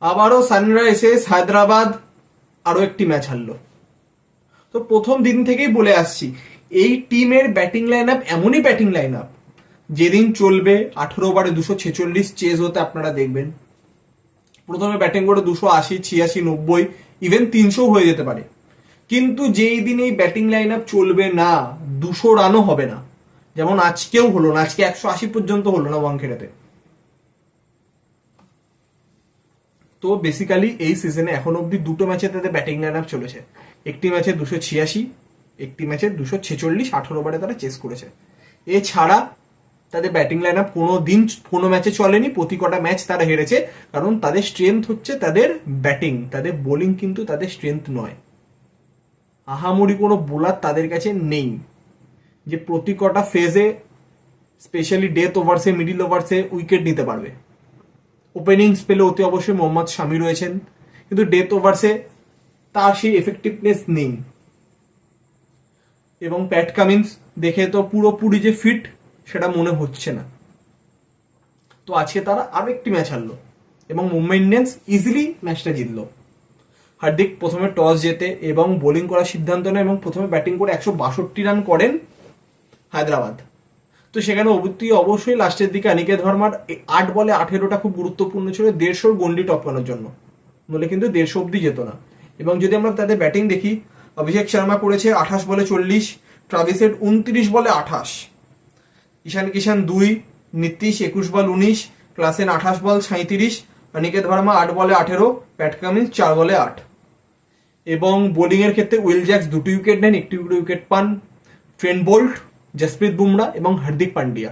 আবারও সানরাইজার্স হায়দ্রাবাদ আরো একটি ম্যাচ হারলো। তো প্রথম দিন থেকেই বলে আসছি, এই টিমের ব্যাটিং লাইন আপ এমনই ব্যাটিং লাইন আপ যেদিন চলবে 18 ওভারে 246 চেজ হতে আপনারা দেখবেন। প্রথমে ব্যাটিং করে 280, 86, 90, ইভেন 300 হয়ে যেতে পারে। কিন্তু যেই দিন এই ব্যাটিং লাইন আপ চলবে না, 200 রানও হবে না। যেমন আজকেও হলো না, আজকে 180 পর্যন্ত হলো না ওয়াংখেড়েতে। তো বেসিক্যালি এই সিজনে এখন অব্দি দুটো ম্যাচে তাদের ব্যাটিং লাইন আপ চলেছে। একটি ম্যাচে 286, একটি ম্যাচে 246, 18 ওভারে তারা চেস করেছে। এছাড়া তাদের ব্যাটিং লাইন আপ কোনো দিন কোনো ম্যাচে চলেনি। প্রতি কটা ম্যাচ তারা হেরেছে, কারণ তাদের স্ট্রেংথ হচ্ছে তাদের ব্যাটিং, তাদের বোলিং কিন্তু তাদের স্ট্রেংথ নয়। আহামরি কোনো বোলার তাদের কাছে নেই যে প্রতি কটা ফেজে, স্পেশালি ডেথ ওভার্সে, মিডিল ওভার্সে উইকেট নিতে পারবে। ওপেনিং স্পেলে অতি অবশ্যই মোহাম্মদ শামি রয়েছেন, কিন্তু ডেথ ওভার্সে তার সেই এফেক্টিভনেস নেই। এবং প্যাট কামিন্স দেখে তো পুরোপুরি যে ফিট সেটা মনে হচ্ছে না। তো আজকে তারা আরো একটি ম্যাচ হারলো এবং মুম্বাই ইন্ডিয়ান্স ইজিলি ম্যাচটা জিতলো। হার্দিক প্রথমে টস জেতে এবং বোলিং করার সিদ্ধান্ত নেয় এবং প্রথমে ব্যাটিং করে 162 রান করেন হায়দ্রাবাদ। তো সেখানে অবশ্যই লাস্টের দিকে অনিকেত ভার্মার 8 বলে 18টা খুব গুরুত্বপূর্ণ ছিল 150 গন্ডি টপকানোর জন্য, নইলে কিন্তু 150 অব্দি যেত না। এবং যদি আমরা তাদের ব্যাটিং দেখি, অভিষেক শর্মা করেছে 28 বলে 40, ট্রাভিস হেড 29 বলে 28, ঈশান কিষান 2, নীতিশ 21 বল 19, ক্লাসেন 28 বল 37, অনিকেত ভার্মা 8 বলে 18, প্যাট কামিন্স 4 বলে 8। এবং বোলিং এর ক্ষেত্রে উইল জ্যাক্স 2টি উইকেট নেন, 1টি উইকেট পান ট্রেন্ট বোল্ট, জসপ্রীত বুমরা এবং হার্দিক পান্ডিয়া।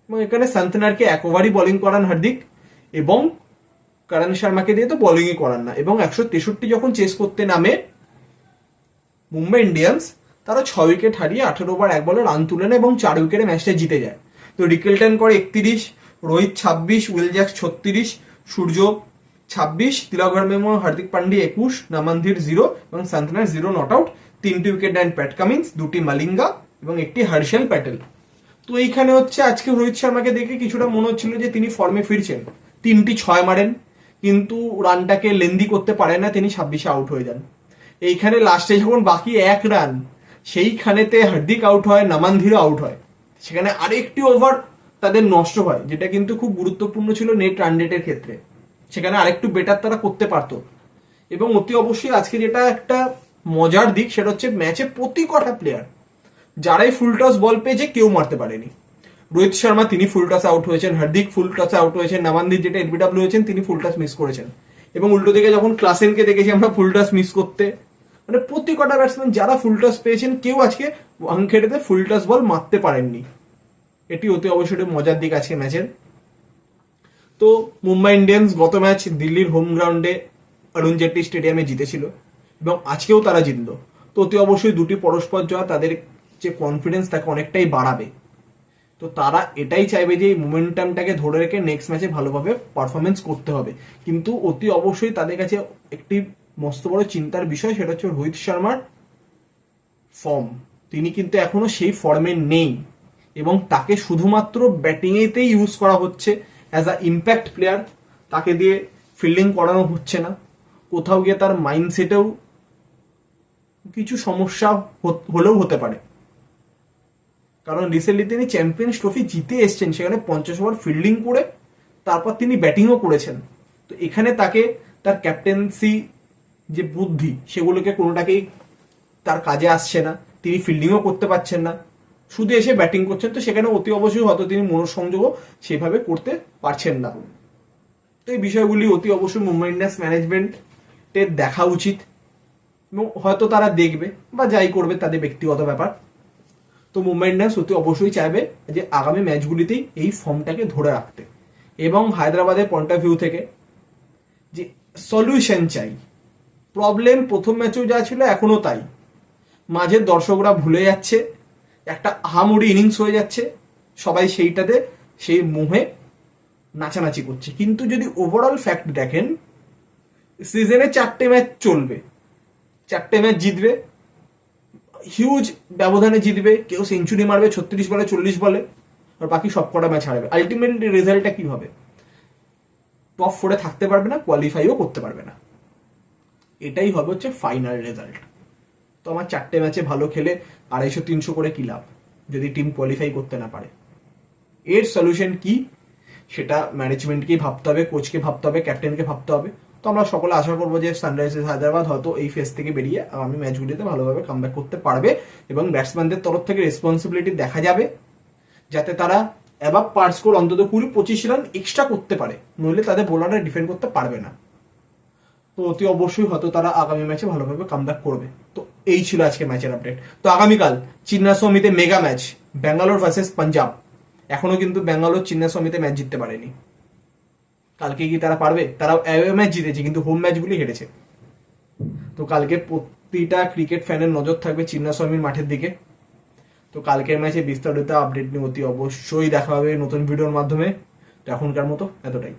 এবং এখানে সান্তনারকে 1 ওভারই বোলিং করান হার্দিক, এবং করণ শর্মাকে দিয়ে তো বোলিংই করান না। এবং 163 যখন চেস করতে নামে মুম্বাই ইন্ডিয়ান্স, তারা 6 উইকেট হারিয়ে 18 ওভার 1 বলে রান তুলে নেয় এবং 4 উইকেটে ম্যাচটা জিতে যায়। তো রিকেলটন করে 31, রোহিত 26, উইল জ্যাক্স 36, সূর্য 26, তিলক ভার্মা এবং হার্দিক পান্ডিয়া 21, নামানধীর 0 এবং সান্তনার 0 নট আউট। 3টি উইকেট নেন প্যাট কামিন্স, 2টি মালিঙ্গা এবং 1টি হর্ষেল প্যাটেল। তো এইখানে হচ্ছে আজকে রোহিত শর্মাকে দেখে কিছুটা মনে হচ্ছিল যে তিনি ফর্মে ফিরছেন। 3টি 6 মারেন, কিন্তু রানটাকে লেন্দি করতে পারেন না, তিনি 26-এ আউট হয়ে যান। এইখানে লাস্টে যখন বাকি 1 রান, সেইখানেতে হার্দিক আউট হয়, নামানধীরও আউট হয়। সেখানে আরেকটি ওভার তাদের নষ্ট হয়, যেটা কিন্তু খুব গুরুত্বপূর্ণ ছিল নেট রান রেটের ক্ষেত্রে। সেখানে আরেকটু বেটার তারা করতে পারতো। এবং অতি অবশ্যই আজকে যেটা একটা মজার দিক, সেটা হচ্ছে ম্যাচে প্রতি কটা প্লেয়ার যারাই ফুল টস বল পেয়েছে কেউ মারতে পারেনি। রোহিত শর্মা তিনি ফুল টসে আউট হয়েছেন, হার্দিক ফুল টসে আউট হয়েছেন, নামানদীপ যেটা এলবিডব্লিউ হয়েছেন তিনি ফুল টস মিস করেছেন। এবং উল্টো দিকে যখন ক্লাসেনকে দেখেছি আমরা ফুল টস মিস করতে, মানে প্রতি কটা ব্যাটসম্যান যারা ফুল টস পেয়েছেন কেউ আজকে ওয়াংখেড়েতে ফুল টস বল মারতে পারেননি। এটি অতি অবশ্যই মজার দিক আজকে ম্যাচের। তো মুম্বাই ইন্ডিয়ান্স গত ম্যাচ দিল্লির হোম গ্রাউন্ডে অরুণ জেটলি স্টেডিয়ামে জিতেছিল এবং আজকেও তারা জিতলো। তো অতি অবশ্যই দুটি পরস্পর জয় তাদের যে কনফিডেন্স তাকে অনেকটাই বাড়াবে। তো তারা এটাই চাইবে যে এই মোমেন্টামটাকে ধরে রেখে নেক্সট ম্যাচে ভালোভাবে পারফরমেন্স করতে হবে। কিন্তু অতি অবশ্যই তাদের কাছে একটি মস্ত বড় চিন্তার বিষয়, সেটা হচ্ছে রোহিত শর্মার ফর্ম। তিনি কিন্তু এখনো সেই ফর্মে নেই এবং তাকে শুধুমাত্র ব্যাটিংয়েতেই ইউজ করা হচ্ছে অ্যাজ আ ইম্প্যাক্ট প্লেয়ার। তাকে দিয়ে ফিল্ডিং করানো হচ্ছে না। কোথাও গিয়ে তার মাইন্ডসেটেও কিছু সমস্যা হলেও হতে পারে, কারণ রিসেন্টলি তিনি চ্যাম্পিয়ন্স ট্রফি জিতে এসছেন, সেখানে 50 ওভার ফিল্ডিং করে তারপর তিনি ব্যাটিংও করেছেন। তো এখানে তাকে তার ক্যাপ্টেন্সি যে বুদ্ধি সেগুলোকে কোনোটাকেই তার কাজে আসছে না, তিনি ফিল্ডিংও করতে পারছেন না, শুধু এসে ব্যাটিং করছেন। তো সেখানে অতি অবশ্যই হয়তো তিনি মনোসংযোগও সেভাবে করতে পারছেন না। তো এই বিষয়গুলি অতি অবশ্যই মুম্বাই ইন্ডিয়ান্স ম্যানেজমেন্টের দেখা উচিত এবং হয়তো তারা দেখবে বা যাই করবে তাদের ব্যক্তিগত ব্যাপার। তো মুম্বাই ইন্ডিয়ান্স অতি অবশ্যই চাইবে যে আগামী ম্যাচগুলিতেই এই ফর্মটাকে ধরে রাখতে। এবং হায়দ্রাবাদের পয়েন্ট অফ ভিউ থেকে যে সলিউশন চাই। প্রবলেম প্রথম ম্যাচেও যা ছিল এখনো তাই, মাঝের দর্শকরা ভুলে যাচ্ছে, একটা আহামরি ইনিংস হয়ে যাচ্ছে, সবাই সেইটাতে সেই মোহে নাচানাচি করছে। কিন্তু যদি ওভারঅল ফ্যাক্ট দেখেন, সিজনে 4টে ম্যাচ চলবে, 4টে ম্যাচ জিতবে, হিউজ ব্যবধানে জিতবে, কেউ সেঞ্চুরি মারবে 36 বলে 40 বলে, আর বাকি সব কটা ম্যাচ হারবে। আলটিমেটলি রেজাল্টটা কি হবে? টপ 4-এ থাকতে পারবে না, কোয়ালিফাইও করতে পারবে না। এটাই হবে হচ্ছে ফাইনাল রেজাল্ট। তো আমার 4টে ম্যাচে ভালো খেলে 250-300 করে কি লাভ যদি টিম কোয়ালিফাই করতে না পারে? এর সলিউশন কি সেটা ম্যানেজমেন্টকেই ভাবতে হবে, কোচকে ভাবতে হবে, ক্যাপ্টেনকে ভাবতে হবে। তো আমরা সকলে আশা করবো যে সানরাইজার্স হায়দ্রাবাদ হয়তো এই ফেজ থেকে বেরিয়ে আগামী ম্যাচগুলিতে ভালোভাবে কামব্যাক করতে পারবে এবং ব্যাটসম্যানদের তরফ থেকে রেসপন্সিবিলিটি দেখা যাবে যাতে তারা অ্যাবাভ পার স্কোর অন্তত 20-25 রান এক্সট্রা করতে পারে, নইলে তাদের বোলাররা ডিফেন্ড করতে পারবে না। তো অতি অবশ্যই হয়তো তারা আগামী ম্যাচে ভালোভাবে কামব্যাক করবে। তো এই ছিল আজকে ম্যাচের আপডেট। তো আগামীকাল চিন্নাস্বামীতে mega match, Bangalore versus Punjab. এখনো কিন্তু ব্যাঙ্গালোর চিন্নাস্বামীতে ম্যাচ জিততে পারেনি। কালকে কি তারা পারবে? তারা অ্যাওয়ে ম্যাচ জিতেছে কিন্তু হোম ম্যাচগুলি হেরেছে। তো কালকে প্রতিটা ক্রিকেট ফ্যানের নজর থাকবে চিন্নাস্বামীর মাঠের দিকে। তো কালকের ম্যাচে বিস্তারিত আপডেট নিয়ে অতি অবশ্যই দেখা হবে নতুন ভিডিওর মাধ্যমে। তো এখনকার মতো এতটাই।